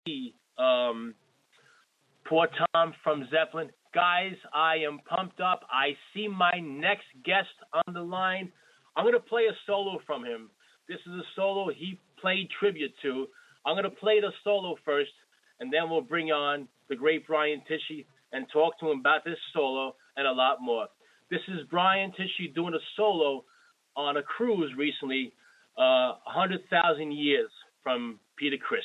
see poor Tom from Zeppelin. Guys, I am pumped up. I see my next guest on the line. I'm going to play a solo from him. This is a solo he played tribute to. I'm going to play the solo first, and then we'll bring on the great Brian Tichy and talk to him about this solo and a lot more. This is Brian Tichy doing a solo on a cruise recently, 100,000 Years from Peter Criss.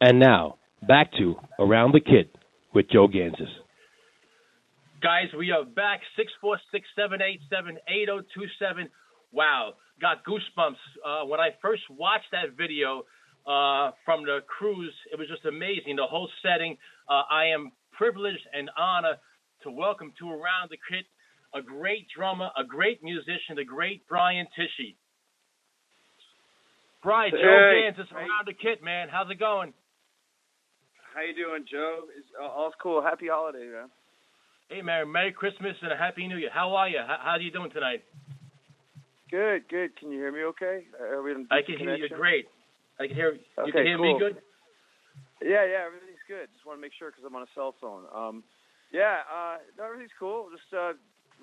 And now, back to Around the Kit with Joe Gansas. Guys, we are back, 646-787-8027. Wow, got goosebumps. When I first watched that video from the cruise, it was just amazing, the whole setting. I am privileged and honored to welcome to Around the Kit a great drummer, a great musician, the great Brian Tichy. Brian, Joe Gansas, Around the Kit, man. How's it going? How you doing, Joe? All's cool. Happy holiday, man. Hey, man. Merry Christmas and a Happy New Year. How are you? How are you doing tonight? Good, good. Can you hear me okay? Are we in I can hear you great. I can hear you. Okay, Can hear cool. me good? Yeah, everything's good. Just want to make sure because I'm on a cell phone. No, everything's cool. Just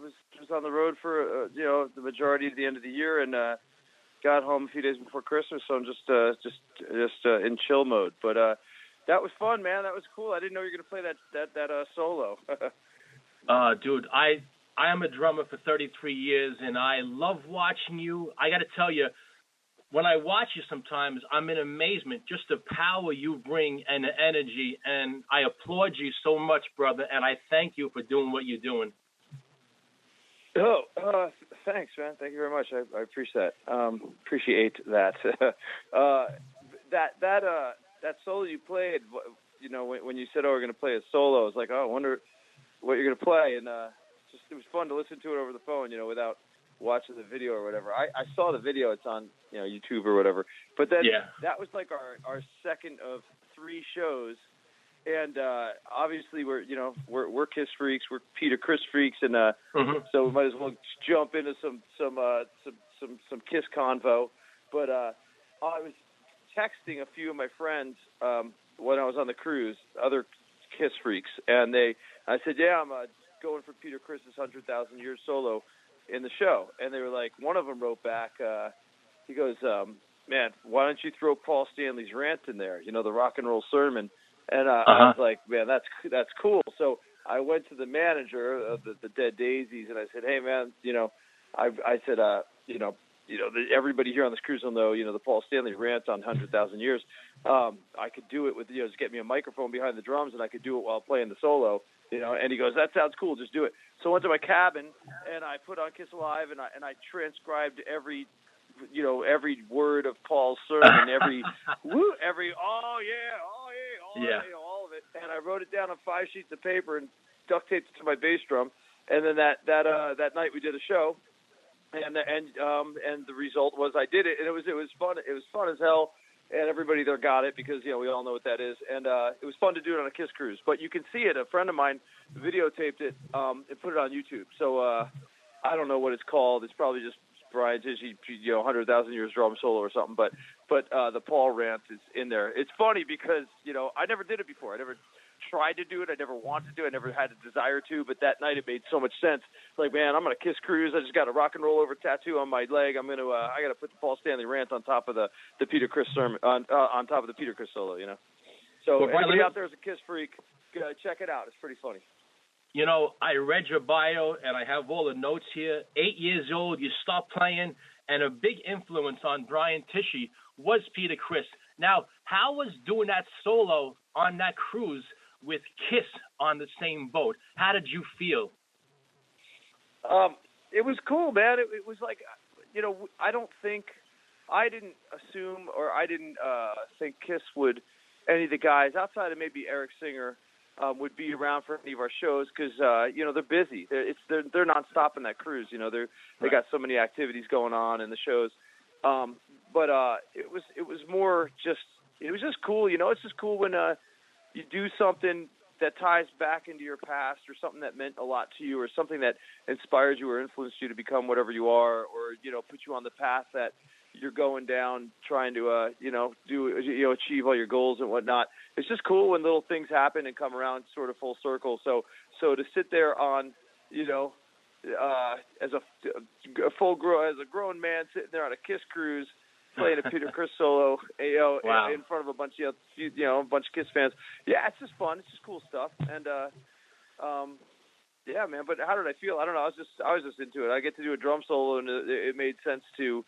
was on the road for the majority of the end of the year and got home a few days before Christmas, so I'm just in chill mode. But that was fun, man. That was cool. I didn't know you were gonna play that solo. Dude, I am a drummer for 33 years, and I love watching you. I got to tell you, when I watch you sometimes, I'm in amazement, just the power you bring and the energy, and I applaud you so much, brother, and I thank you for doing what you're doing. Thanks, man. Thank you very much. I appreciate that. Appreciate that. That solo you played, when you said, "Oh, we're going to play a solo," I was like, "Oh, I wonder what you're going to play." And it was fun to listen to it over the phone, without watching the video or whatever. I saw the video; it's on YouTube or whatever. But then that was like our second of 3 shows. And obviously we're Kiss freaks, we're Peter Criss freaks, and so we might as well jump into some Kiss convo. But I was texting a few of my friends when I was on the cruise, other Kiss freaks, and I said, "Yeah, I'm going for Peter Criss's 100,000 Years solo in the show," and they were like, one of them wrote back, he goes, "Man, why don't you throw Paul Stanley's rant in there? The rock and roll sermon." And I was like, "Man, that's cool." So I went to the manager of the Dead Daisies, and I said, "Hey, man, I said, everybody here on this cruise will know, the Paul Stanley rant on 100,000 Years. I could do it with, just get me a microphone behind the drums, and I could do it while playing the solo, And he goes, "That sounds cool. Just do it." So I went to my cabin, and I put on Kiss Alive, and I transcribed every word of Paul's sermon, every all of it, and I wrote it down on 5 sheets of paper and duct taped it to my bass drum. And then that night we did a show, and the result was I did it, and it was fun. It was fun as hell, and everybody there got it because we all know what that is, and it was fun to do it on a Kiss cruise. But you can see it. A friend of mine videotaped it and put it on YouTube. So I don't know what it's called. It's probably just Brian Tichy, 100,000 Years drum solo or something, but the Paul rant is in there. It's funny because, I never did it before. I never tried to do it. I never wanted to do it. I never had a desire to, but that night it made so much sense. Like, man, I'm going to Kiss cruise. I just got a rock and roll over tattoo on my leg. I got to put the Paul Stanley rant on top of the Peter Criss sermon, on top of the Peter Criss solo, So well, anybody out there is a Kiss freak, check it out. It's pretty funny. I read your bio, and I have all the notes here. 8 years old, you stopped playing, and a big influence on Brian Tichy was Peter Criss. Now, how was doing that solo on that cruise with Kiss on the same boat? How did you feel? It was cool, man. It was like, I didn't assume, or I didn't think Kiss would, any of the guys, outside of maybe Eric Singer, would be around for any of our shows because they're busy. They're nonstop in that cruise. They got so many activities going on in the shows. But it was more just, it was just cool. It's just cool when you do something that ties back into your past, or something that meant a lot to you, or something that inspired you or influenced you to become whatever you are, or put you on the path that you're going down, trying to achieve all your goals and whatnot. It's just cool when little things happen and come around sort of full circle. So to sit there on, as a grown man sitting there on a Kiss cruise, playing a Peter Criss solo, wow, in front of a bunch of a bunch of Kiss fans. Yeah, it's just fun. It's just cool stuff. And yeah, man. But how did I feel? I don't know. I was just into it. I get to do a drum solo, and it made sense to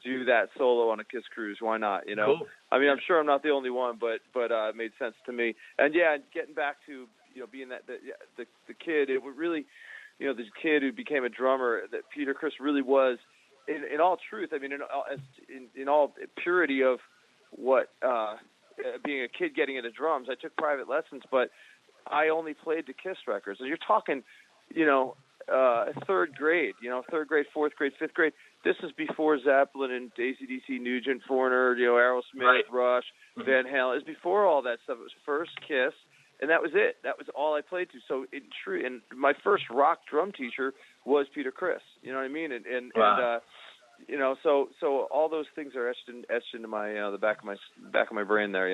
do that solo on a Kiss cruise. Why not? Cool. I mean, I'm sure I'm not the only one, but it made sense to me. And yeah, getting back to being the kid, it would really, the kid who became a drummer, that Peter Criss really was. In all truth, I mean, in all purity of what being a kid getting into drums, I took private lessons, but I only played the Kiss records. And you're talking, third grade, fourth grade, fifth grade. This is before Zeppelin and AC/DC, Nugent, Foreigner, Aerosmith, right. Rush, Van Halen. It was before all that stuff. It was first Kiss, and that was it. That was all I played to. So and my first rock drum teacher was Peter Criss. You know what I mean? And wow. so all those things are etched into my the back of my brain there.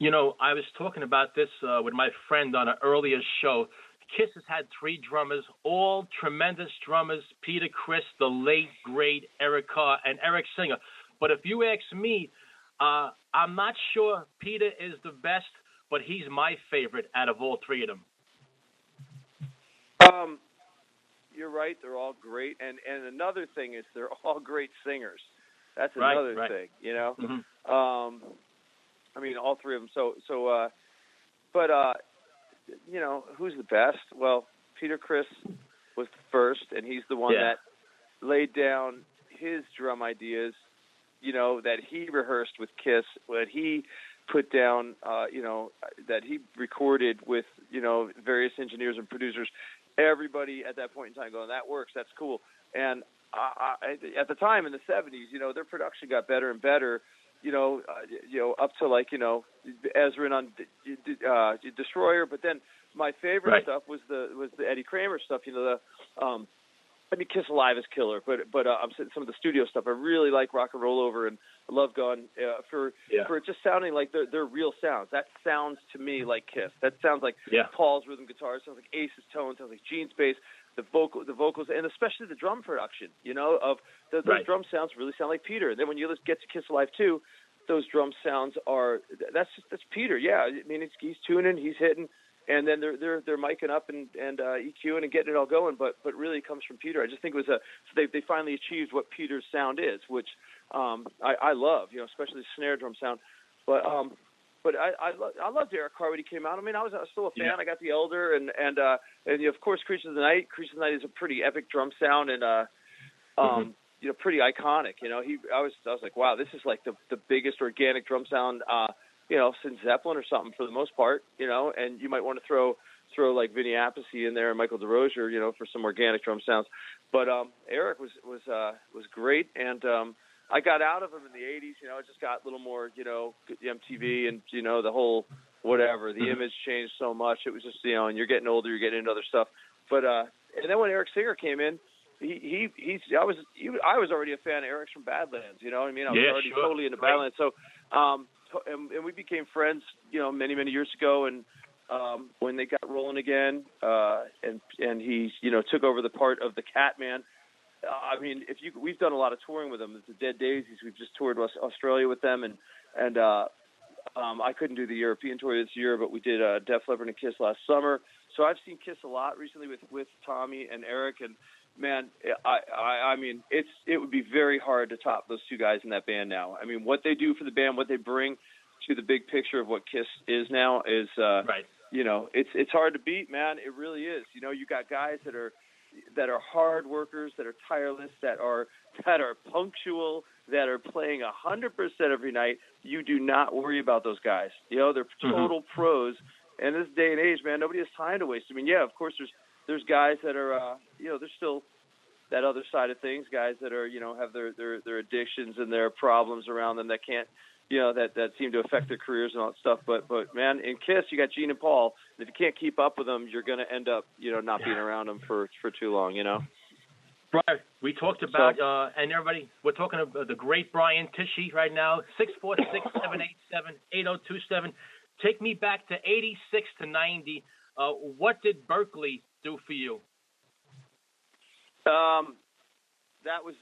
I was talking about this with my friend on an earlier show. Kiss has had 3 drummers, all tremendous drummers: Peter Criss, the late great Eric Carr, and Eric Singer. But if you ask me, I'm not sure Peter is the best, but he's my favorite out of all 3 of them. You're right. They're all great. And another thing is they're all great singers. That's another thing, Mm-hmm. I mean, all 3 of them. But who's the best? Well, Peter Criss was the first, and he's the one that laid down his drum ideas, that he rehearsed with Kiss, that he put down, that he recorded with, various engineers and producers. Everybody at that point in time going, that works, that's cool. And at the time in the 70s, their production got better and better, up to like, Ezrin on Destroyer. But then my favorite stuff was the Eddie Kramer stuff, Kiss Alive is killer, but I'm saying some of the studio stuff. I really like Rock and Roll Over and Love Gun for it just sounding like they're real sounds. That sounds to me like Kiss. That sounds like Paul's rhythm guitar. It sounds like Ace's tone. It sounds like Gene's bass. The vocals, and especially the drum production. Of those drum sounds really sound like Peter. And then when you get to Kiss Alive 2, those drum sounds that's Peter. Yeah, I mean he's tuning, he's hitting. And then they're micing up and EQing and getting it all going, but really it comes from Peter. I just think it was they finally achieved what Peter's sound is, which I love, especially the snare drum sound. But I loved Eric Carr when he came out. I mean, I was still a fan. I got the Elder and of course Creatures of the Night. Creatures of the Night is a pretty epic drum sound and pretty iconic. I was like, wow, this is like the biggest organic drum sound. Since Zeppelin or something for the most part, and you might want to throw like Vinny Appice in there and Michael DeRozier, for some organic drum sounds. But Eric was great, and I got out of him in the 80s. It just got a little more, MTV and the whole whatever. The image changed so much. It was just and you're getting older, you're getting into other stuff. But and then when Eric Singer came in, I was already a fan of Eric's from Badlands. I was already totally into Badlands. So. And we became friends, many, many years ago. And when they got rolling again, and he, took over the part of the Catman. I mean, we've done a lot of touring with them. The Dead Daisies, we've just toured Australia with them, and I couldn't do the European tour this year, but we did Def Leppard and Kiss last summer. So I've seen Kiss a lot recently with Tommy and Eric, and man, I mean, it would be very hard to top those two guys in that band now. I mean, what they do for the band, what they bring to the big picture of what Kiss is now is, it's hard to beat, man. It really is. You got guys that are hard workers, that are tireless, that are punctual, that are playing 100% every night. You do not worry about those guys. They're total pros. And this day and age, man, nobody has time to waste. I mean, of course, there's guys that are, there's still that other side of things, guys that are, have their addictions and their problems around them that can't, that seem to affect their careers and all that stuff. But man, in Kiss, you got Gene and Paul. And if you can't keep up with them, you're going to end up, not being around them for too long, Brian, we talked about, and everybody, we're talking about the great Brian Tichy right now, 646-787-8027. Take me back to 86 to 90. What did Berkeley do for you? That was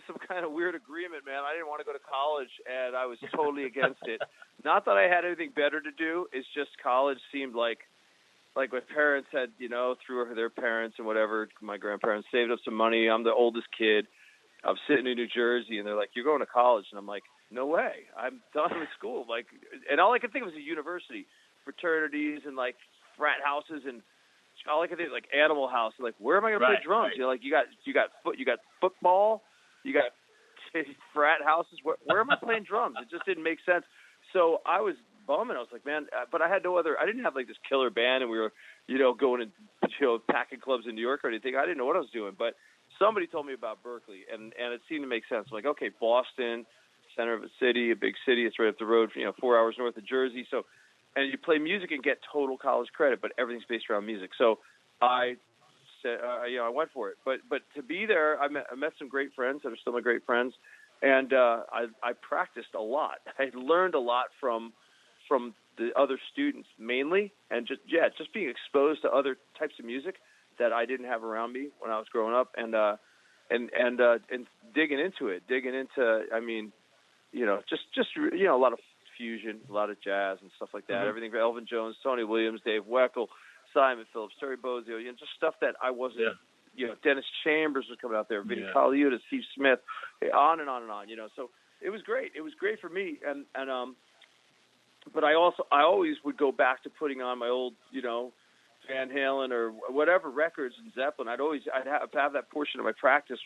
some kind of weird agreement, man. I didn't want to go to college, and I was totally against it. Not that I had anything better to do. It's just college seemed like my parents had, through their parents and whatever, my grandparents saved up some money. I'm the oldest kid. I'm sitting in New Jersey, and they're like, "You're going to college," and I'm like, "No way! I'm done with school." And all I could think of was a university, fraternities, and like frat houses, and all I could think was like Animal House. Like, where am I going to play drums? Right. You got football, you got frat houses. Where am I playing drums? It just didn't make sense. So I was bumming. I was like, man, but I had no other. I didn't have like this killer band, and we were, going and packing clubs in New York or anything. I didn't know what I was doing, but somebody told me about Berkeley, and it seemed to make sense. I'm like, okay, Boston, center of a city, a big city. It's right up the road, 4 hours north of Jersey. So, and you play music and get total college credit, but everything's based around music. So I said, I went for it. But to be there, I met some great friends that are still my great friends, and I practiced a lot. I learned a lot from the other students mainly, and just being exposed to other types of music that I didn't have around me when I was growing up, and digging into, I mean, just a lot of fusion, a lot of jazz and stuff like that. Mm-hmm. Everything from Elvin Jones, Tony Williams, Dave Weckl, Simon Phillips, Terry Bozzio, just stuff that I wasn't. Dennis Chambers was coming out there, Vinnie Colaiuta, Steve Smith, on and on and on. So it was great. It was great for me, but I always would go back to putting on my old, Van Halen or whatever records and Zeppelin, I'd have that portion of my practice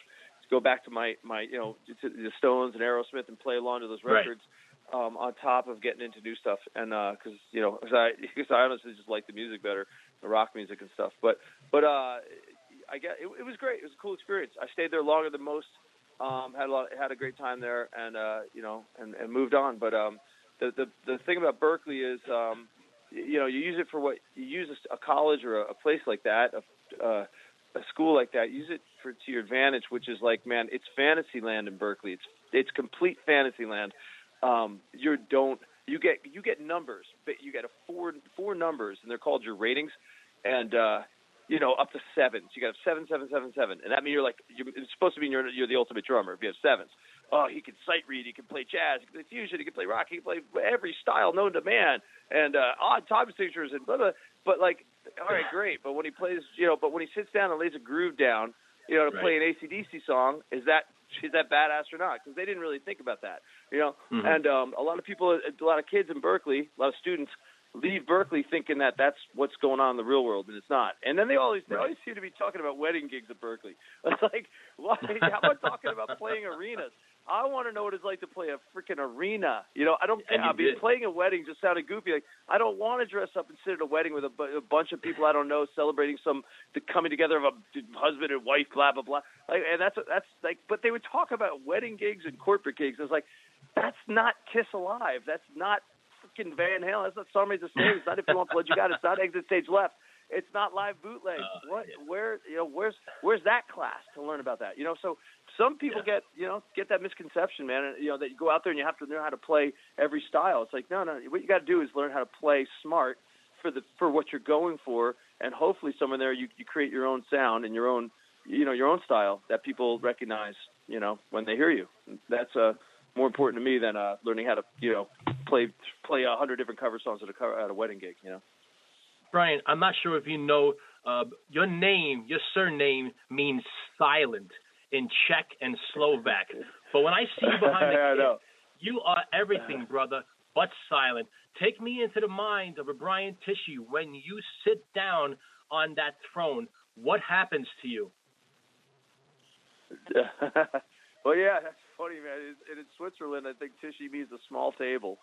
to go back to my to the Stones and Aerosmith and play along to those records. Right. On top of getting into new stuff, and because I honestly just like the music better, the rock music and stuff. But I get it was great. It was a cool experience. I stayed there longer than most. Had a great time there, and and moved on. But the thing about Berkeley is, you use it for what you use a college or a place like that, a school like that. Use it to your advantage, which is like, man, it's fantasy land in Berkeley. It's complete fantasy land. You get numbers, but you get four numbers, and they're called your ratings, and up to sevens. You got 7, 7, 7, 7, and that means it's supposed to mean you're the ultimate drummer if you have sevens. Oh, he can sight read, he can play jazz, he can play fusion, he can play rock, he can play every style known to man, and odd time signatures and blah blah. But all right, great. But when he plays, but when he sits down and lays a groove down, to play an AC/DC song, is that badass or not? Because they didn't really think about that, Mm-hmm. And a lot of kids in Berkeley, a lot of students leave Berkeley thinking that that's what's going on in the real world, and it's not. And then they always seem to be talking about wedding gigs at Berkeley. It's like, why? How about talking about playing arenas? I want to know what it's like to play a freaking arena. Playing a wedding just sounded goofy. Like, I don't want to dress up and sit at a wedding with a bunch of people I don't know celebrating the coming together of a husband and wife, blah blah blah. And that's like, but they would talk about wedding gigs and corporate gigs. It's like, that's not Kiss Alive. That's not freaking Van Halen. That's not Some Raise the Stage. It's not If You Want Blood You Got It. It's not Exit Stage Left. It's not Live Bootleg. Where's that class to learn about that? So some people get that misconception, man. And, that you go out there and you have to know how to play every style. It's like, no. What you got to do is learn how to play smart for what you're going for, and hopefully somewhere there you create your own sound and your own style that people recognize, when they hear you. That's more important to me than learning how to play 100 different cover songs at a wedding gig. Brian, I'm not sure if you know, your surname means silent in Czech and Slovak. But when I see you behind the kid, you are everything, brother, but silent. Take me into the mind of a Brian Tichy when you sit down on that throne. What happens to you? Well, yeah, that's funny, man. In Switzerland, I think Tichy means a small table.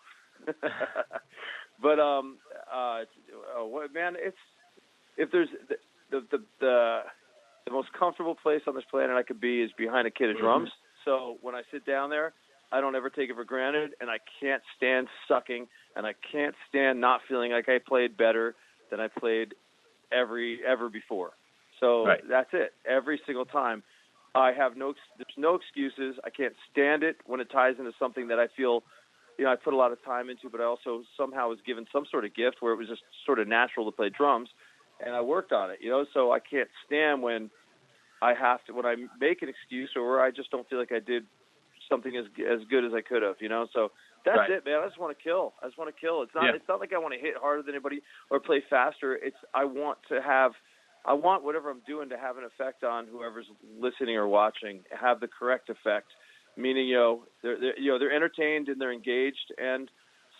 But man, if there's the most comfortable place on this planet I could be is behind a kit of drums. So when I sit down there, I don't ever take it for granted, and I can't stand sucking, and I can't stand not feeling like I played better than I played ever before. So That's it. Every single time. There's no excuses. I can't stand it when it ties into something that I feel, I put a lot of time into, but I also somehow was given some sort of gift where it was just sort of natural to play drums, and I worked on it, so I can't stand when when I make an excuse or where I just don't feel like I did something as good as I could have, so that's it, man. I just want to kill. It's not like I want to hit harder than anybody or play faster. I want whatever I'm doing to have an effect on whoever's listening or watching, have the correct effect, meaning, they're entertained and they're engaged, and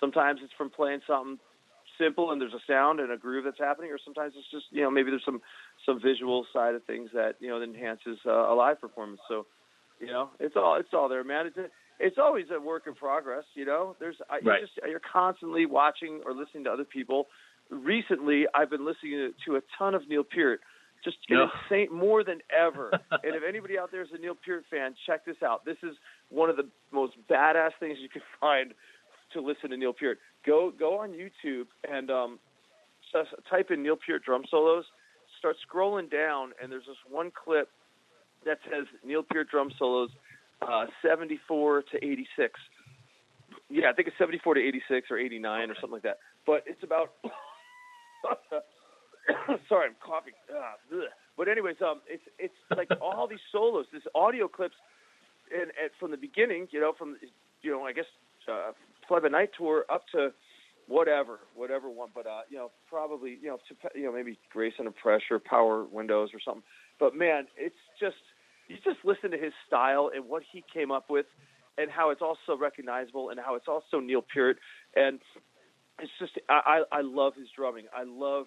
sometimes it's from playing something simple and there's a sound and a groove that's happening, or sometimes it's just, maybe there's some visual side of things that, that enhances a live performance. So, it's all there, man. It's always a work in progress, you're constantly watching or listening to other people. Recently, I've been listening to a ton of Neil Peart, just insane, more than ever. And if anybody out there is a Neil Peart fan, check this out. This is one of the most badass things you can find to listen to Neil Peart. Go on YouTube and type in Neil Peart drum solos. Start scrolling down, and there's this one clip that says Neil Peart drum solos 74 to 86. Yeah, I think it's 74 to 86 or 89 or something like that. But it's about sorry, I'm coughing. But anyways, it's like all these solos, this audio clips, and from the beginning, I guess Fly By Night tour up to whatever one, but probably maybe Grace Under Pressure, Power Windows or something. But man, it's just, you just listen to his style and what he came up with, and how it's all so recognizable, and how it's all so Neil Peart, and it's just, I love his drumming. I love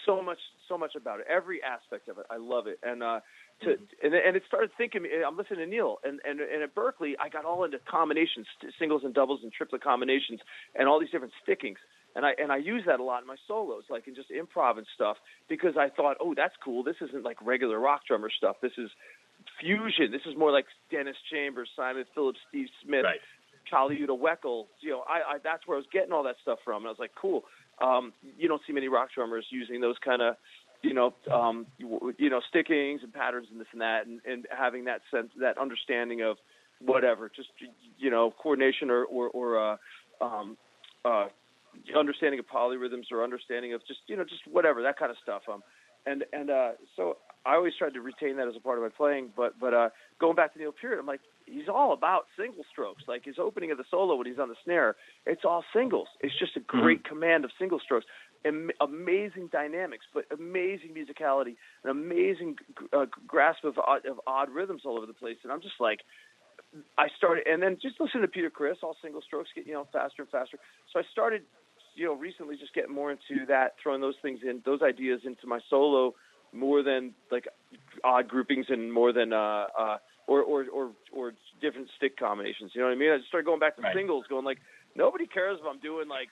so much about it. Every aspect of it, I love it. And and it started thinking. I'm listening to Neil, and at Berkeley, I got all into combinations, singles and doubles and triplet combinations, and all these different stickings. And I use that a lot in my solos, like in just improv and stuff, because I thought, oh, that's cool. This isn't like regular rock drummer stuff. This is fusion. This is more like Dennis Chambers, Simon Phillips, Steve Smith, right. Kali Uda Weckel. I that's where I was getting all that stuff from. And I was like, cool. You don't see many rock drummers using those kind of, stickings and patterns and this and that, and having that sense, that understanding of whatever, just coordination or understanding of polyrhythms or understanding of just whatever, that kind of stuff. So I always tried to retain that as a part of my playing. But going back to Neil Peart, I'm like, he's all about single strokes. Like his opening of the solo when he's on the snare, it's all singles. It's just a great command of single strokes. Amazing dynamics, but amazing musicality, an amazing grasp of odd rhythms all over the place. And I'm just like, I started, and then just listen to Peter Criss, all single strokes, get faster and faster. So I started, recently just getting more into that, throwing those things in, those ideas into my solo more than like odd groupings and more than or different stick combinations. You know what I mean? I just started going back to singles, going like, nobody cares if I'm doing like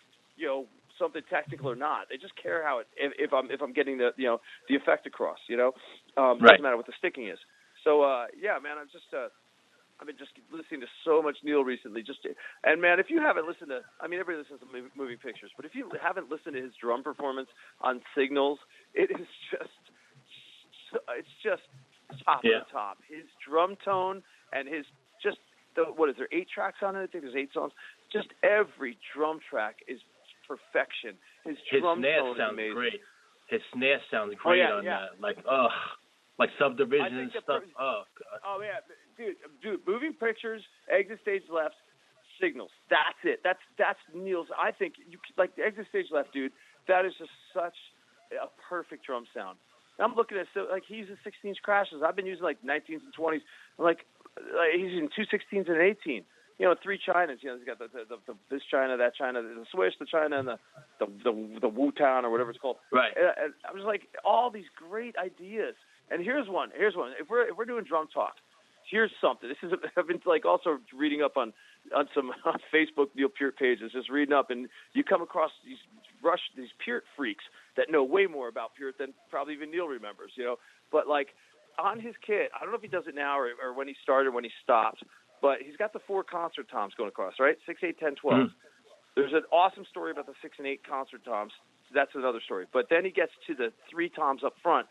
something technical or not. They just care how if I'm getting the the effect across. Doesn't matter what the sticking is. So yeah, man, I've been just listening to so much Neil recently. And man, if you haven't listened to, everybody listens to moving pictures, but if you haven't listened to his drum performance on Signals, it is just top of the top. His drum tone and his what is there, 8 tracks on it? I think there's 8 songs. Just every drum track is perfection. His drum tone is amazing. Great. His snare sounds great on that. Like subdivision and stuff. Oh God. Oh yeah, dude. Moving pictures, Exit Stage Left, Signals. That's it. That's Neil's. I think like the Exit Stage Left, dude. That is just such a perfect drum sound. I'm looking at he's using 16-inch crashes. I've been using like 19s and 20s. Like he's using 2 16s and an 18. 3 Chinas. He's got the this China, that China, the Swish, the China, and the Wu-Tan or whatever it's called. Right. And I was like, all these great ideas. And here's one. If we're doing drum talk, here's something. I've been like also reading up on some on Facebook Neil Peart pages, just reading up, and you come across these Peart freaks that know way more about Peart than probably even Neil remembers. But like on his kit, I don't know if he does it now or when he started, when he stopped, but he's got the 4 concert toms going across, right? 6, 8, 10, 12. Mm-hmm. There's an awesome story about the 6 and 8 concert toms. That's another story. But then he gets to the 3 toms up front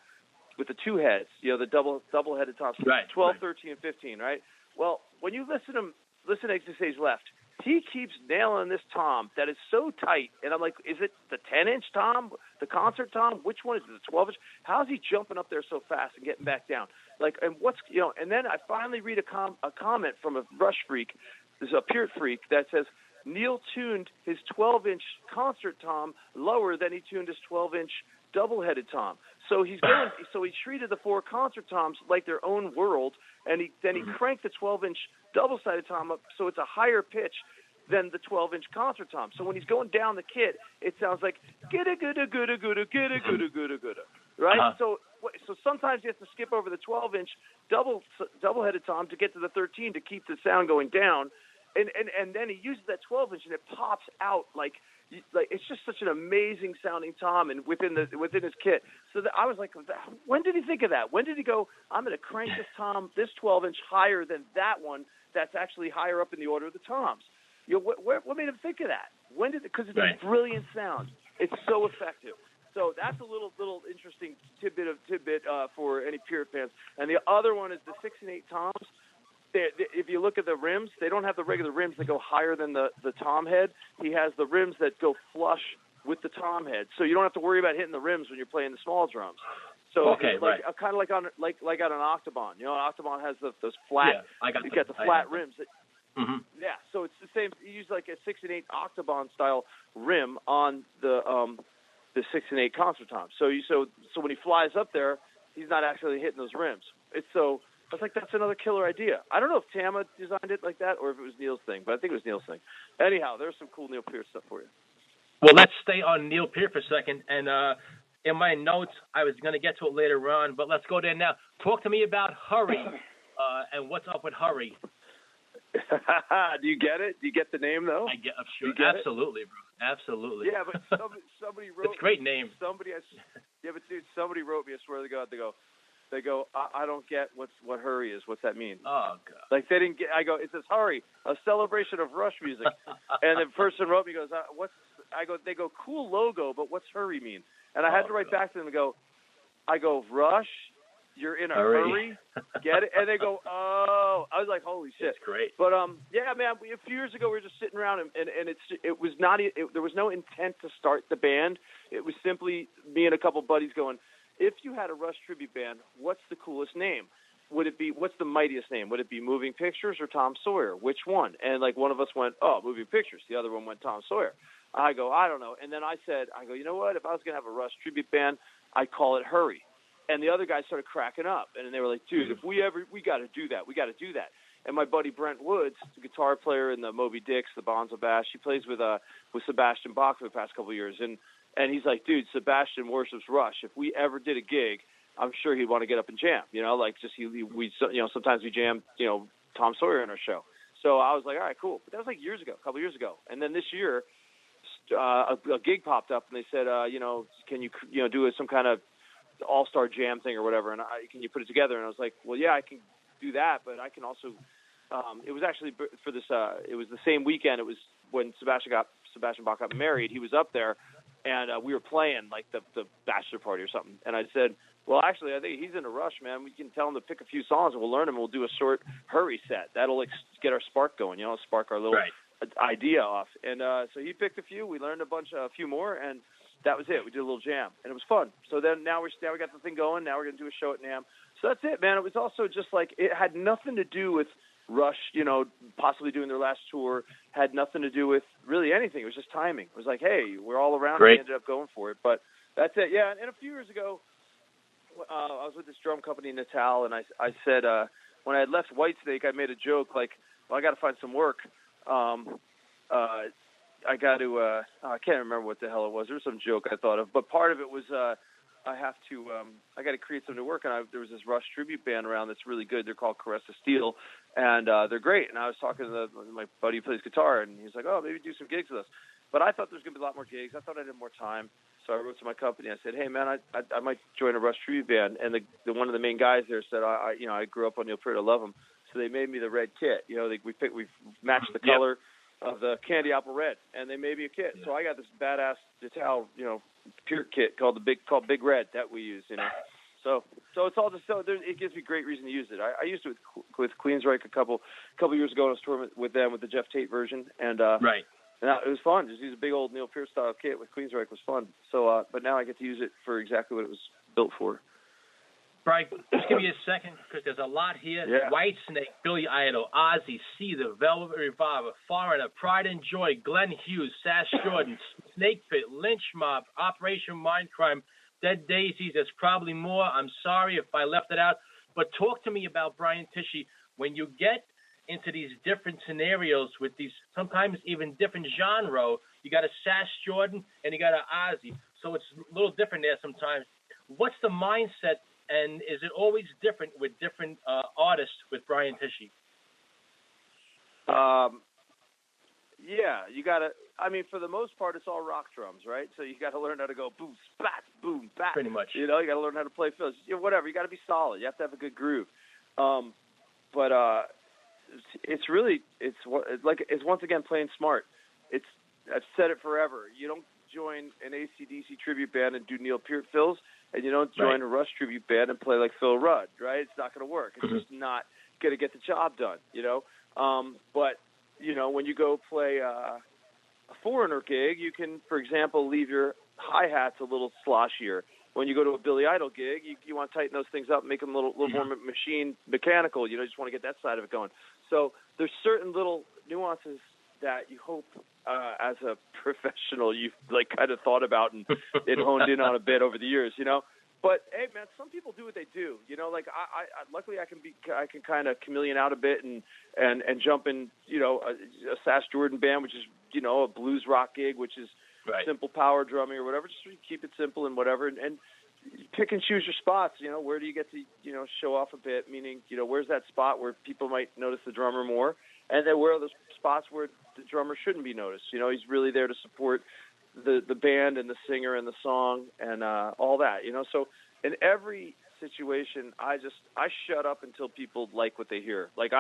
with the 2 heads, the double-headed toms, right, 12, 13, and 15, right? Well, when you listen to Exit Stage Left, he keeps nailing this tom that is so tight. And I'm like, is it the 10-inch tom, the concert tom? Which one is it, the 12-inch? How is he jumping up there so fast and getting back down? Like, and what's, and then I finally read a comment from a Rush freak, there's a Peart freak, that says, Neil tuned his 12-inch concert tom lower than he tuned his 12-inch double-headed tom. So he treated the 4 concert toms like their own world, and he cranked the 12-inch double-sided tom up so it's a higher pitch than the 12-inch concert tom. So when he's going down the kit, it sounds like gidda gidda gidda gidda gidda gidda gidda gidda, right? So sometimes you have to skip over the 12-inch double-headed tom to get to the 13 to keep the sound going down, and then he uses that 12-inch and it pops out like it's just such an amazing sounding tom and within his kit. So I was like, when did he think of that? When did he go, I'm going to crank this tom, this 12-inch higher than that one that's actually higher up in the order of the toms? What made him think of that? When did? Because it's a brilliant sound. It's so effective. So that's a little interesting tidbit for any Peart fans. And the other one is the 6 and 8 toms. If you look at the rims, they don't have the regular rims that go higher than the tom head. He has the rims that go flush with the tom head, so you don't have to worry about hitting the rims when you're playing the small drums. So kind of like on an Octobahn. An Octobahn has those flat. Yeah, you got the flat rims. Yeah, so it's the same. You use like a 6 and 8 Octobahn style rim on the 6 and 8 concert tom. So when he flies up there, he's not actually hitting those rims. I was like, that's another killer idea. I don't know if Tama designed it like that or if it was Neil's thing, but I think it was Neil's thing. Anyhow, there's some cool Neil Peart stuff for you. Well, let's stay on Neil Peart for a second. And in my notes, I was going to get to it later on, but let's go there now. Talk to me about Hurry and what's up with Hurry. Do you get it? Do you get the name, though? I get, I'm sure. Absolutely, bro. Absolutely. Yeah, but somebody wrote it's a great name. But dude, somebody wrote me, I swear to God, they go, I don't get what Hurry is. What's that mean? Oh, God. Like, they didn't get, I go, it says Hurry, a celebration of Rush music. And the person wrote me, goes, they go, cool logo, but what's Hurry mean? And I had to write back to them and I go, Rush, you're in a hurry? Get it? And they go, oh. I was like, holy shit. That's great. But, yeah, man, a few years ago we were just sitting around, and it was not, there was no intent to start the band. It was simply me and a couple buddies going, if you had a Rush tribute band, what's the coolest name? What's the mightiest name? Would it be Moving Pictures or Tom Sawyer? Which one? And, like, one of us went, oh, Moving Pictures. The other one went Tom Sawyer. I go, I don't know. And then I go, you know what? If I was going to have a Rush tribute band, I'd call it Hurry. And the other guys started cracking up. And they were like, dude, if we got to do that. We got to do that. And my buddy Brent Woods, the guitar player in the Moby Dicks, the Bonzo Bash, he plays with Sebastian Bach for the past couple of years. And he's like, dude, Sebastian worships Rush. If we ever did a gig, I'm sure he'd want to get up and jam. You know, like sometimes we jam, Tom Sawyer in our show. So I was like, all right, cool. But that was like a couple years ago. And then this year, a gig popped up, and they said, can you do some kind of all-star jam thing or whatever, and can you put it together? And I was like, well, yeah, I can do that, but I can also. It was actually for this. It was the same weekend. It was when Sebastian Bach got married. He was up there, and we were playing like the bachelor party or something. And I said, well, actually, I think he's in a rush, man. We can tell him to pick a few songs, and we'll learn them. We'll do a short Hurry set. That'll get our spark going. Spark our little idea off. And so he picked a few. We learned a few more, and that was it. We did a little jam, and it was fun. So then now we got the thing going. Now we're going to do a show at NAMM. So that's it, man. It was also just like it had nothing to do with Rush, possibly doing their last tour. Had nothing to do with really anything. It was just timing. It was like, hey, we're all around. Great. And we ended up going for it. But that's it. Yeah, and a few years ago, I was with this drum company, Natal, and I said when I had left Whitesnake, I made a joke like, well, I got to find some work. I got to, I can't remember what the hell it was. There was some joke I thought of, but part of it was I got to create some new work, and there was this Rush tribute band around that's really good. They're called Caress of Steel, and they're great. And I was talking to my buddy who plays guitar, and he's like, oh, maybe do some gigs with us. But I thought there was going to be a lot more gigs. I thought I had more time. So I wrote to my company. I said, hey, man, I might join a Rush tribute band. And the one of the main guys there said, I grew up on Neil Peart. I love him. So they made me the red kit. We matched the color of the candy apple red, and they made me a kit. Yeah. So I got this badass Detal, Peart kit called Big Red that we use. So it's all just it gives me great reason to use it. I used it with Queensryche a couple years ago. I was touring with them with the Jeff Tate version, and right. And it was fun. Just use a big old Neil Peart style kit with Queensryche was fun. So, but now I get to use it for exactly what it was built for. Brian, just give me a second because there's a lot here. Yeah. Whitesnake, Billy Idol, Ozzy, The Velvet Revolver, Foreigner, Pride and Joy, Glenn Hughes, Sash Jordan, Snake Pit, Lynch Mob, Operation Mindcrime, Dead Daisies. There's probably more. I'm sorry if I left it out. But talk to me about Brian Tichy. When you get into these different scenarios with these sometimes even different genre, you got a Sash Jordan and you got an Ozzy. So it's a little different there sometimes. What's the mindset? And is it always different with different artists with Brian Tichy? Yeah, you got to. I mean, for the most part, it's all rock drums, right? So you got to learn how to go boom, spat, boom, bat. Pretty much. You got to learn how to play fills. Whatever. You got to be solid. You have to have a good groove. But it's once again playing smart. I've said it forever. You don't join an AC/DC tribute band and do Neil Peart fills, and you don't join a Rush tribute band and play like Phil Rudd, right? It's not going to work. It's just not going to get the job done, But, when you go play a Foreigner gig, you can, for example, leave your hi-hats a little sloshier. When you go to a Billy Idol gig, you want to tighten those things up, make them a little more mechanical. You just want to get that side of it going. So there's certain little nuances that you hope as a professional you've kind of thought about and honed in on a bit over the years, But hey, man, some people do what they do, I luckily I can kind of chameleon out a bit and jump in, a Sash Jordan band, which is a blues rock gig, which is simple power drumming or whatever. Just keep it simple and whatever, and pick and choose your spots. Where do you get to show off a bit? Meaning, where's that spot where people might notice the drummer more, and then where are those spots where the drummer shouldn't be noticed? He's really there to support the band and the singer and the song and all that. So in every situation, I shut up until people like what they hear. Like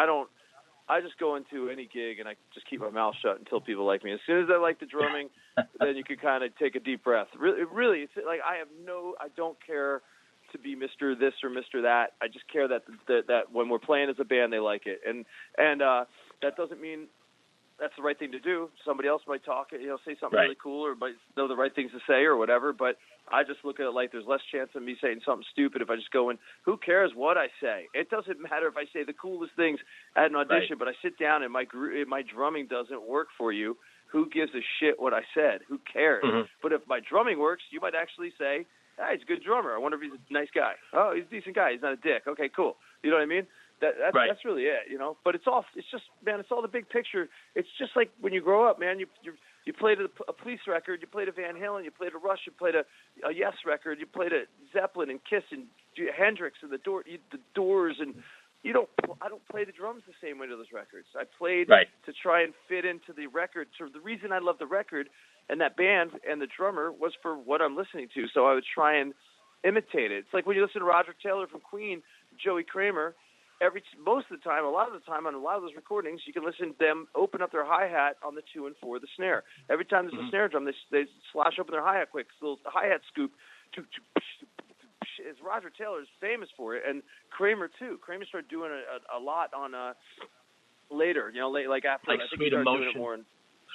I just go into any gig and I just keep my mouth shut until people like me. As soon as I like the drumming, then you can kind of take a deep breath. Really, it's like I don't care to be Mr. This or Mr. That. I just care that when we're playing as a band, they like it. And that doesn't mean that's the right thing to do. Somebody else might talk, say something really cool or might know the right things to say or whatever, but I just look at it like there's less chance of me saying something stupid if I just go in. Who cares what I say? It doesn't matter if I say the coolest things at an audition, but I sit down and my drumming doesn't work for you. Who gives a shit what I said? Who cares? Mm-hmm. But if my drumming works, you might actually say, hey, he's a good drummer. I wonder if he's a nice guy. Oh, he's a decent guy. He's not a dick. Okay, cool. You know what I mean? That's really it, But it's all the big picture. It's just like when you grow up, man. You played a Police record, you played a Van Halen, you played a Rush, you played a Yes record, you played a Zeppelin and Kiss and Hendrix and the Doors, and I don't play the drums the same way to those records. I played to try and fit into the record. So the reason I love the record and that band and the drummer was for what I'm listening to. So I would try and imitate it. It's like when you listen to Roger Taylor from Queen, Joey Kramer. Most of the time, a lot of the time on a lot of those recordings, you can listen to them open up their hi-hat on the 2 and 4, the snare. Every time there's a snare drum, they slash open their hi-hat quick. It's a little hi-hat scoop. Roger Taylor is famous for it, and Kramer too. Kramer started doing a lot on later, like after. Like I think Sweet Emotion.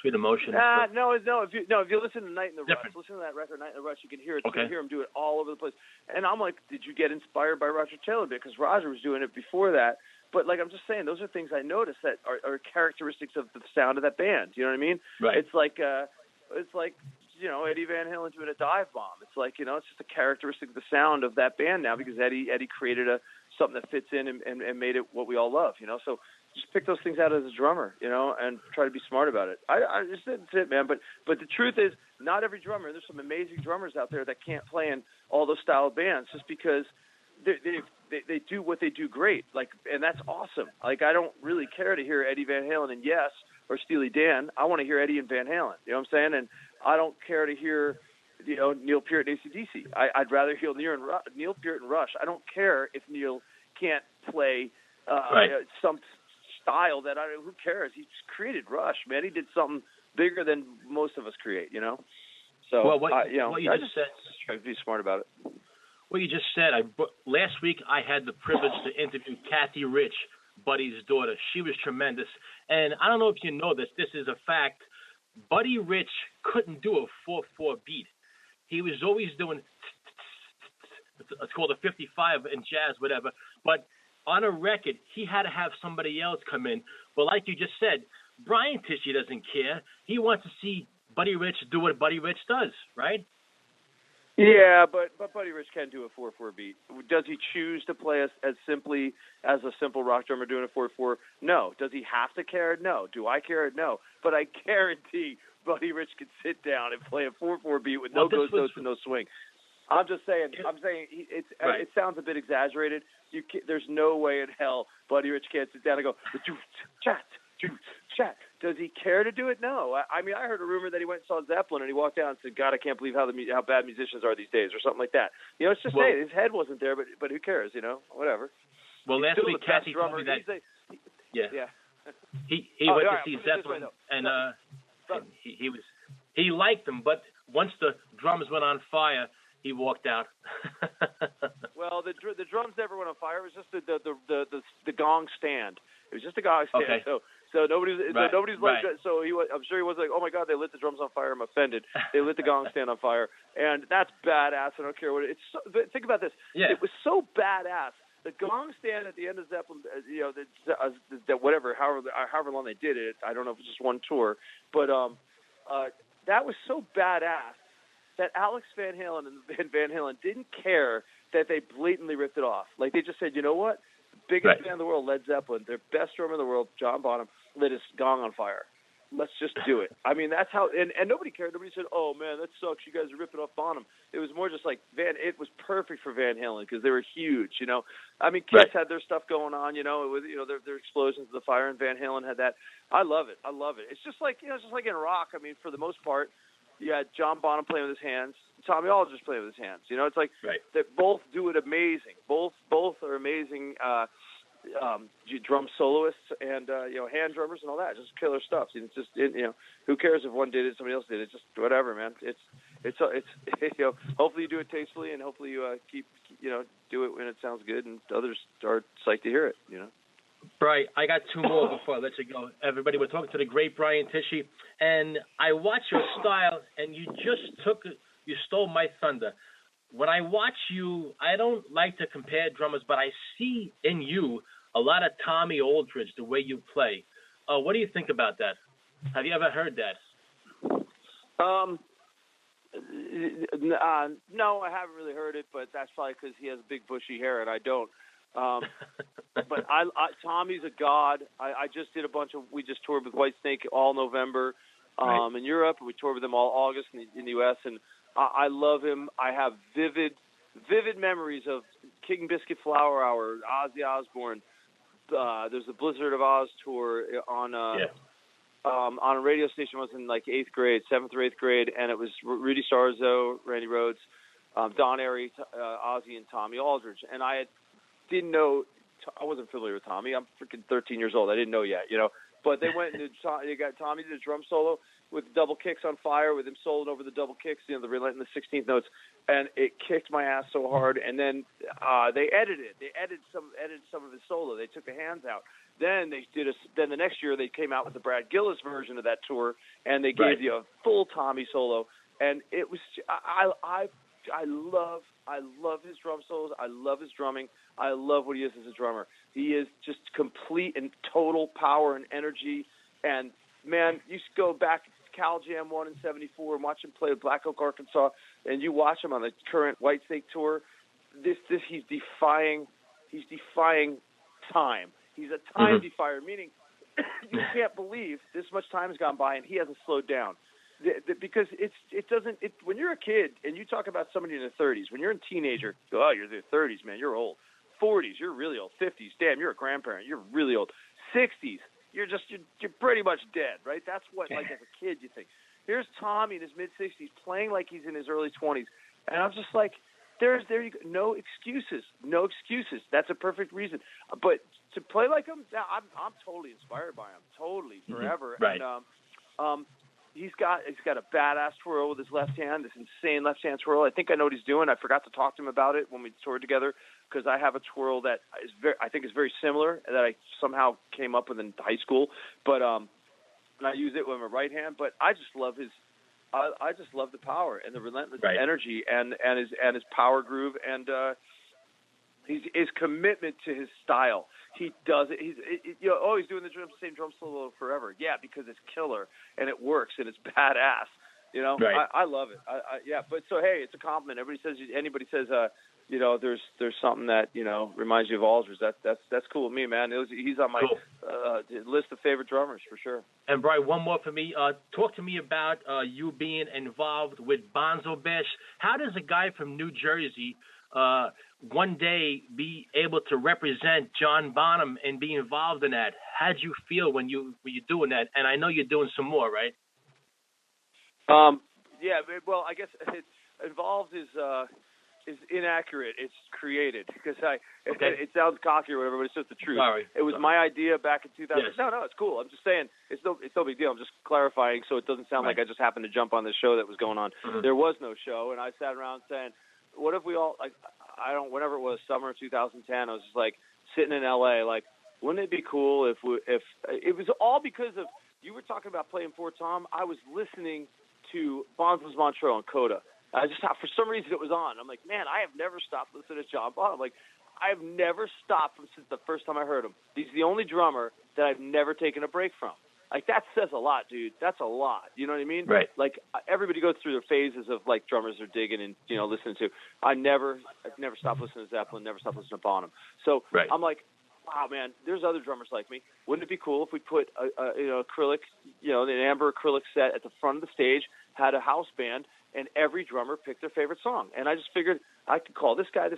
Sweet Emotion. No. If you listen to Night in the Rush, listen to that record, Night in the Rush, you can hear it. Okay. You can hear him do it all over the place. And I'm like, did you get inspired by Roger Taylor? Because Roger was doing it before that. But like I'm just saying, those are things I noticed that are characteristics of the sound of that band. You know what I mean? Right. It's like Eddie Van Halen doing a dive bomb. It's like it's just a characteristic of the sound of that band now because Eddie created something that fits in and made it what we all love. So. Just pick those things out as a drummer, and try to be smart about it. That's it, man. But the truth is, not every drummer. There's some amazing drummers out there that can't play in all those style of bands just because they do what they do great. And that's awesome. Like, I don't really care to hear Eddie Van Halen and Yes or Steely Dan. I want to hear Eddie and Van Halen. You know what I'm saying? And I don't care to hear, Neil Peart and AC/DC. I'd rather hear Neil Peart and Rush. I don't care if Neil can't play some style who cares? He just created Rush, man. He did something bigger than most of us create, So, what you just said, try to be smart about it. What you just said, last week I had the privilege to interview Kathy Rich, Buddy's daughter. She was tremendous. And I don't know if you know this is a fact. Buddy Rich couldn't do a 4/4 beat. He was always doing, it's called a 55 in jazz, whatever. But on a record, he had to have somebody else come in. But like you just said, Brian Tichy doesn't care. He wants to see Buddy Rich do what Buddy Rich does, right? Yeah, but Buddy Rich can do a 4/4 beat. Does he choose to play as simply as a simple rock drummer doing a 4/4? No. Does he have to care? No. Do I care? No. But I guarantee Buddy Rich could sit down and play a 4/4 beat with no ghost notes and no swing. I'm just saying. It sounds a bit exaggerated. There's no way in hell Buddy Rich can't sit down and go chat. Does he care to do it? No. I mean, I heard a rumor that he went and saw Zeppelin and he walked out and said, "God, I can't believe how bad musicians are these days," or something like that. It's just saying his head wasn't there, but who cares? Whatever. Well, last week Kathy told me that. He went to see Zeppelin and he liked them, but once the drums went on fire, he walked out. Well, the drums never went on fire. It was just the gong stand. It was just a gong stand. Okay. So nobody's like. So I'm sure he was like, "Oh my God, they lit the drums on fire. I'm offended. They lit the gong stand on fire," and that's badass. I don't care what it's. But think about this. Yeah. It was so badass. The gong stand at the end of Zeppelin, however long they did it. I don't know if it was just one tour, but that was so badass that Alex Van Halen and Van Halen didn't care that they blatantly ripped it off. Like, they just said, you know what? The biggest band in the world, Led Zeppelin, their best drummer in the world, John Bonham, lit his gong on fire. let's just do it. I mean, that's how, and nobody cared. Nobody said, oh, man, that sucks. You guys are ripping off Bonham. It was more just like, it was perfect for Van Halen because they were huge, you know. I mean, Kiss had their stuff going on, you know, with, you know, their explosions of the fire, and Van Halen had that. I love it. I love it. It's just like, you know, it's just like in rock. I mean, for the most part, you had John Bonham playing with his hands, Tommy Aldridge playing with his hands. You know, it's like they both do it amazing. Both are amazing drum soloists and you know, hand drummers and all that. Just killer stuff. It's just you know, who cares if one did it, somebody else did it? Just whatever, man. It's you know, hopefully you do it tastefully, and hopefully you keep, you know, do it when it sounds good, and others are psyched to hear it. You know. Right, I got two more before I let you go. Everybody, we're talking to the great Brian Tichy, and I watch your style, and you stole my thunder. When I watch you, I don't like to compare drummers, but I see in you a lot of Tommy Aldridge, the way you play. What do you think about that? Have you ever heard that? No, I haven't really heard it, but that's probably because he has big bushy hair and I don't. But Tommy's a god. I just did we just toured with Whitesnake all November in Europe, and we toured with them all August in the U.S., and I love him. I have vivid memories of King Biscuit Flower Hour, Ozzy Osbourne. There's the Blizzard of Oz tour on a radio station. I was in like 7th or 8th grade, and it was Rudy Sarzo, Randy Rhoads, Don Airey, Ozzy, and Tommy Aldridge. And I wasn't familiar with Tommy. I'm freaking 13 years old. I didn't know yet, you know. But they went and they got Tommy did a drum solo with double kicks on fire, with him soloing over the double kicks, you know, the relentless 16th notes, and it kicked my ass so hard. And then they edited some of his solo. They took the hands out. Then the next year they came out with the Brad Gillis version of that tour, and they gave you a full Tommy solo. And it was I love his drum solos. I love his drumming. I love what he is as a drummer. He is just complete and total power and energy. And man, you go back to Cal Jam 1 in '74 and watch him play with Black Oak, Arkansas, and you watch him on the current Whitesnake tour. He's defying time. He's a time defier, meaning you can't believe this much time has gone by and he hasn't slowed down. Because when you're a kid and you talk about somebody in their 30s, when you're a teenager, you go, oh, you're in your 30s, man, you're old. 40s, you're really old. 50s, damn, you're a grandparent, you're really old. 60s, you're pretty much dead, right? That's what, like, as a kid, you think. Here's Tommy in his mid-60s playing like he's in his early 20s, and I'm just like, there you go. No excuses. That's a perfect reason. But to play like him, I'm totally inspired by him, totally, forever. Right. And he's got a badass twirl with his left hand, this insane left hand twirl. I think I know what he's doing. I forgot to talk to him about it when we toured together, because I have a twirl that I think is very similar, that I somehow came up with in high school. But and I use it with my right hand. But I just love I just love the power and the relentless energy and his power groove and his commitment to his style. He does it. He's doing the same drum solo forever. Yeah, because it's killer and it works and it's badass. You know, I love it. But so hey, it's a compliment. Anybody says, there's something that reminds you of Aldridge. That's cool with me, man. He's on my list of favorite drummers for sure. And Brian, one more for me. Talk to me about you being involved with Bonzo Bash. How does a guy from New Jersey one day be able to represent John Bonham and be involved in that? How'd you feel when you're doing that? And I know you're doing some more, right? Well, I guess involved is inaccurate. It's created because it sounds cocky or whatever, but it's just the truth. Sorry. It was my idea back in 2000. Yes. No, it's cool. I'm just saying it's no big deal. I'm just clarifying so it doesn't sound like I just happened to jump on this show that was going on. Mm-hmm. There was no show, and I sat around saying, what if we all whenever it was summer of 2010, I was just like sitting in LA, like, wouldn't it be cool if it was all because of you were talking about playing for Tom. I was listening to Bonzo's Montreux and Coda. I just for some reason it was on. I'm like, man, I have never stopped listening to John Bonham. Like, I've never stopped since the first time I heard him. He's the only drummer that I've never taken a break from. Like, that says a lot, dude. That's a lot. You know what I mean? Right. Like, everybody goes through their phases of, like, drummers they're digging and, listening to. I've never stopped listening to Zeppelin, never stopped listening to Bonham. So I'm like, wow, man, there's other drummers like me. Wouldn't it be cool if we put acrylic, an amber acrylic set at the front of the stage, had a house band, and every drummer picked their favorite song. And I just figured I could call this guy,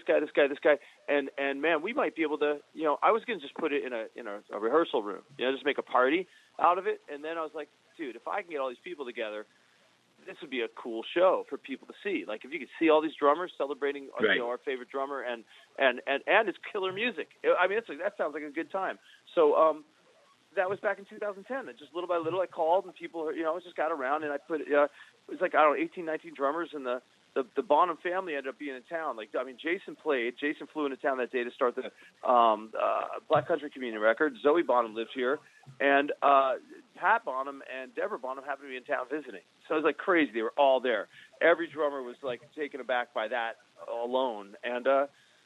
and man, we might be able to, I was going to just put it in a rehearsal room, just make a party out of it. And then I was like, dude, if I can get all these people together, this would be a cool show for people to see. Like if you could see all these drummers celebrating, our favorite drummer, and it's killer music. I mean, that sounds like a good time. So that was back in 2010. And just little by little, I called, and people, just got around, and I put, it was like, I don't know, 18, 19 drummers, and the Bonham family ended up being in town. Like, I mean, Jason flew into town that day to start the Black Country Communion Records. Zoe Bonham lived here, and Pat Bonham and Deborah Bonham happened to be in town visiting. So it was like crazy. They were all there. Every drummer was like taken aback by that alone, and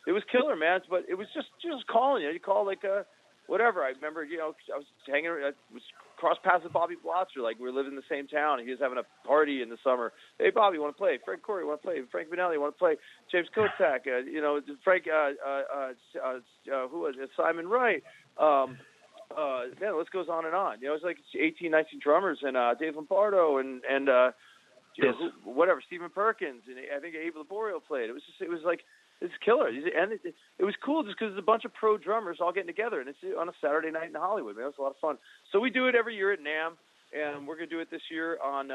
it was killer, man. But it was just calling. You call like whatever. I remember, I was hanging. I was cross paths with Bobby Blotzer. Like we were living in the same town. He was having a party in the summer. Hey, Bobby, want to play? Frank Corey, want to play? Frank Vanelli, want to play? James Kotak, Frank, who was it? Simon Wright. Man, the list goes on and on. It's like 18, 19 drummers, and Dave Lombardo, and whatever, Stephen Perkins, and I think Abe Laborio played. It was like, it's killer. And it was cool just because it's a bunch of pro drummers all getting together, and it's on a Saturday night in Hollywood, man. It was a lot of fun. So we do it every year at NAMM, and we're going to do it this year on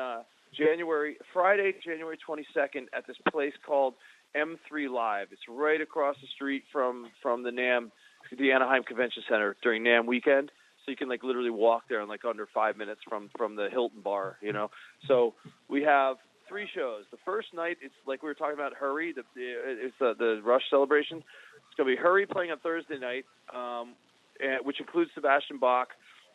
Friday, January 22nd at this place called M3 Live. It's right across the street from the NAMM, the Anaheim Convention Center during NAMM weekend. So you can like literally walk there in like under 5 minutes from the Hilton bar, So we have 3 shows. The first night, it's like we were talking about Hurry, it's the Rush celebration. It's going to be Hurry playing on Thursday night, which includes Sebastian Bach.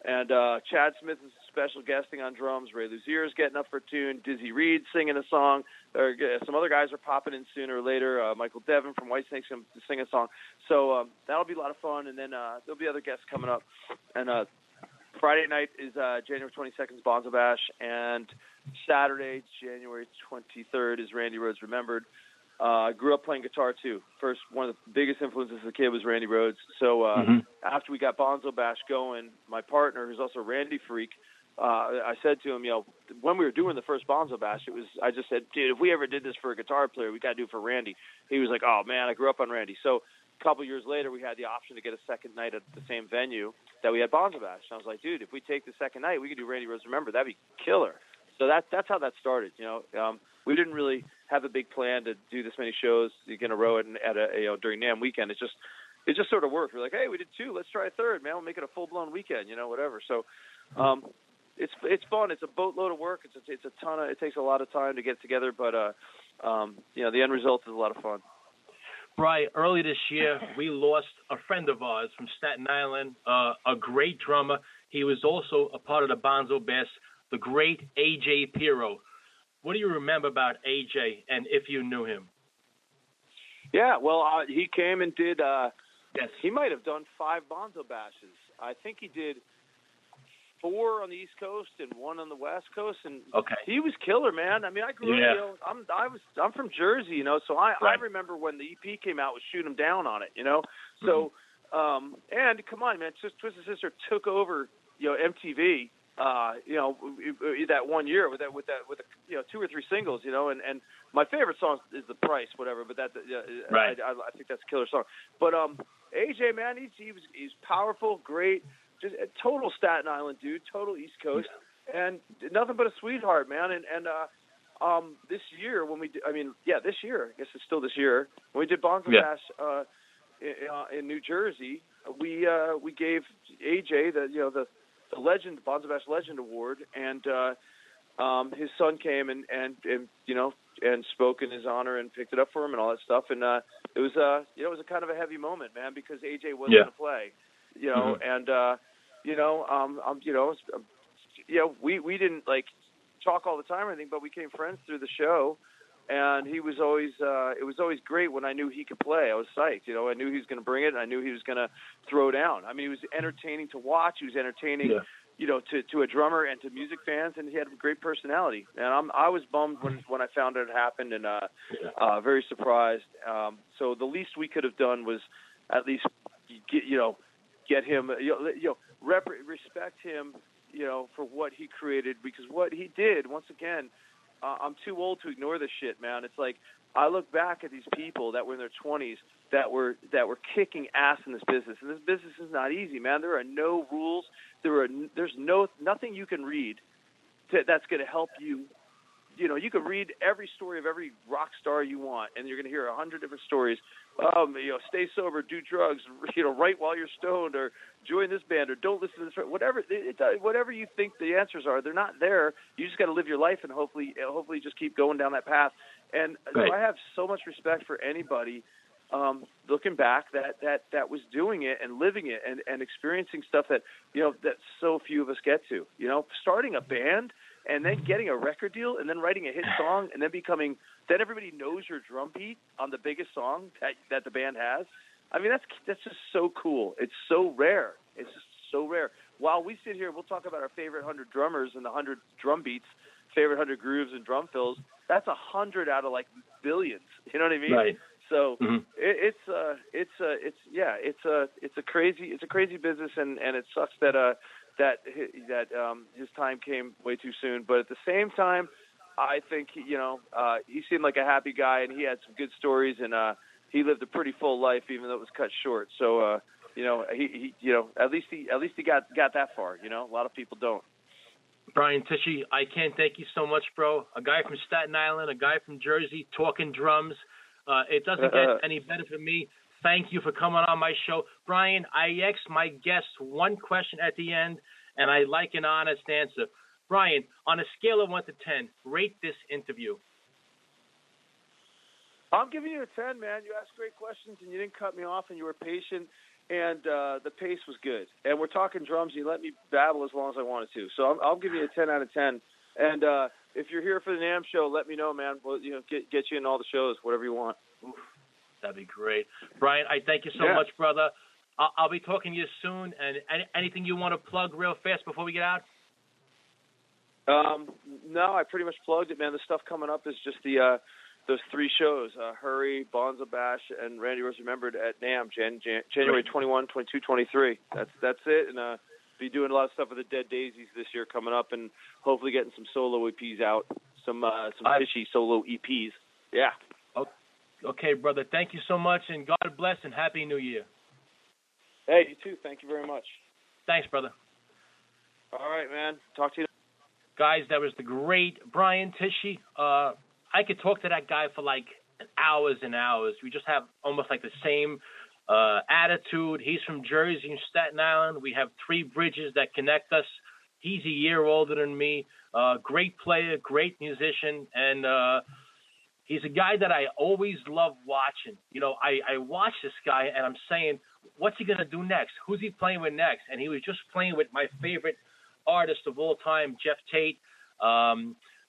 And Chad Smith is special guesting on drums. Ray Luzier is getting up for a tune. Dizzy Reed singing a song. Some other guys are popping in sooner or later. Michael Devin from Whitesnake's going to sing a song. So that'll be a lot of fun. And then there'll be other guests coming up. And Friday night is January 22nd's Bonzo Bash. And Saturday, January 23rd, is Randy Rhoads Remembered. I grew up playing guitar, too. First, one of the biggest influences as a kid was Randy Rhoads. So after we got Bonzo Bash going, my partner, who's also a Randy freak, I said to him, when we were doing the first Bonzo Bash, I just said, dude, if we ever did this for a guitar player, we got to do it for Randy. He was like, oh, man, I grew up on Randy. So a couple years later, we had the option to get a second night at the same venue that we had Bonzo Bash. And I was like, dude, if we take the second night, we could do Randy Rhoads Remember. That'd be killer. So that's how that started. We didn't really have a big plan to do this many shows in a row during NAMM weekend. It just sort of worked. We're like, hey, we did 2. Let's try a third, man. We'll make it a full blown weekend. Whatever. So it's fun. It's a boatload of work. It's a ton of. It takes a lot of time to get together, but the end result is a lot of fun. Brian, early this year, we lost a friend of ours from Staten Island, a great drummer. He was also a part of the Bonzo Bash, the great A.J. Pirro. What do you remember about A.J. and if you knew him? Yeah, well, he came and did yes. He might have done 5 Bonzo Bashes. I think he did 4 on the East Coast and 1 on the West Coast, and he was killer, man. I mean, I grew up, I'm from Jersey, so I remember when the EP came out with Shoot 'Em Down on it, So, and come on, man, Twisted Sister took over, MTV. That one year with 2 or 3 singles, and my favorite song is The Price, whatever. But I think that's a killer song. But AJ, man, he's powerful, great, just a total Staten Island dude, total East Coast, and nothing but a sweetheart, man. And this year this year, I guess it's still this year, when we did Bonzo Bash in New Jersey, we gave AJ the Legend, Bonzo Bash Legend Award, and his son came and spoke in his honor and picked it up for him and all that stuff. And it was a kind of a heavy moment, man, because AJ wasn't going to play, we didn't like talk all the time or anything, but we became friends through the show. And he was always, it was always great when I knew he could play. I was psyched, I knew he was going to bring it. And I knew he was going to throw down. I mean, he was entertaining to watch. He was entertaining, to a drummer and to music fans. And he had a great personality. And I was bummed when I found out it happened, and very surprised. So the least we could have done was at least, get him, respect him, for what he created, because what he did, once again, I'm too old to ignore this shit, man. It's like, I look back at these people that were in their 20s that were kicking ass in this business, and this business is not easy, man. There are no rules. There's nothing you can read that's going to help you. You can read every story of every rock star you want, and you're going to hear 100 different stories. Stay sober, do drugs, write while you're stoned, or join this band, or don't listen to this. Whatever you think the answers are, they're not there. You just got to live your life and hopefully just keep going down that path. And right. So I have so much respect for anybody looking back that was doing it and living it and experiencing stuff that that so few of us get to. Starting a band and then getting a record deal and then writing a hit song and then everybody knows your drum beat on the biggest song that the band has. I mean, that's just so cool. It's so rare. It's just so rare. While we sit here, we'll talk about our favorite 100 drummers and the 100 drum beats, favorite 100 grooves and drum fills. That's 100 out of like billions. You know what I mean? Right. So it's a crazy business, and it sucks that his time came way too soon. But at the same time, I think he seemed like a happy guy, and he had some good stories, and he lived a pretty full life, even though it was cut short. So he at least he got that far. A lot of people don't. Brian Tichy, I can't thank you so much, bro. A guy from Staten Island, a guy from Jersey, talking drums. It doesn't get any better for me. Thank you for coming on my show. Brian, I ask my guests one question at the end, and I like an honest answer. Brian, on a scale of 1 to 10, rate this interview. I'm giving you a 10, man. You asked great questions, and you didn't cut me off, and you were patient, and the pace was good. And we're talking drums, and you let me babble as long as I wanted to. So I'll give you a 10 out of 10. And if you're here for the NAMM show, let me know, man. We'll get you in all the shows, whatever you want. Oof, that'd be great. Brian, I thank you so much, brother. I'll be talking to you soon. And anything you want to plug real fast before we get out? No, I pretty much plugged it, man. The stuff coming up is just those 3 shows, Hurry, Bonzo Bash, and Randy Rose Remembered at NAMM, January 21, 22, 23. That's it. And be doing a lot of stuff with the Dead Daisies this year coming up, and hopefully getting some solo EPs out, some fishy solo EPs. Yeah. Okay, brother. Thank you so much, and God bless, and Happy New Year. Hey, you too. Thank you very much. Thanks, brother. All right, man. Talk to you. Guys, that was the great Brian Tichy. I could talk to that guy for like hours and hours. We just have almost like the same attitude. He's from Jersey and Staten Island. We have 3 bridges that connect us. He's a year older than me. Great player, great musician, and he's a guy that I always love watching. I watch this guy, and I'm saying, what's he going to do next? Who's he playing with next? And he was just playing with my favorite artist of all time, Jeff Tate.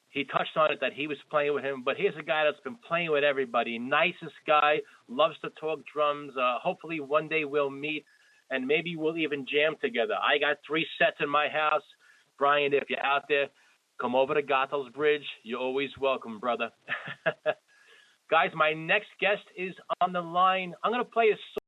He touched on it that he was playing with him, but here's a guy that's been playing with everybody. Nicest guy, loves to talk drums. Hopefully one day we'll meet, and maybe we'll even jam together. I got 3 sets in my house. Brian, if you're out there, come over to Gothel's Bridge. You're always welcome, brother. Guys, my next guest is on the line. I'm going to play a song.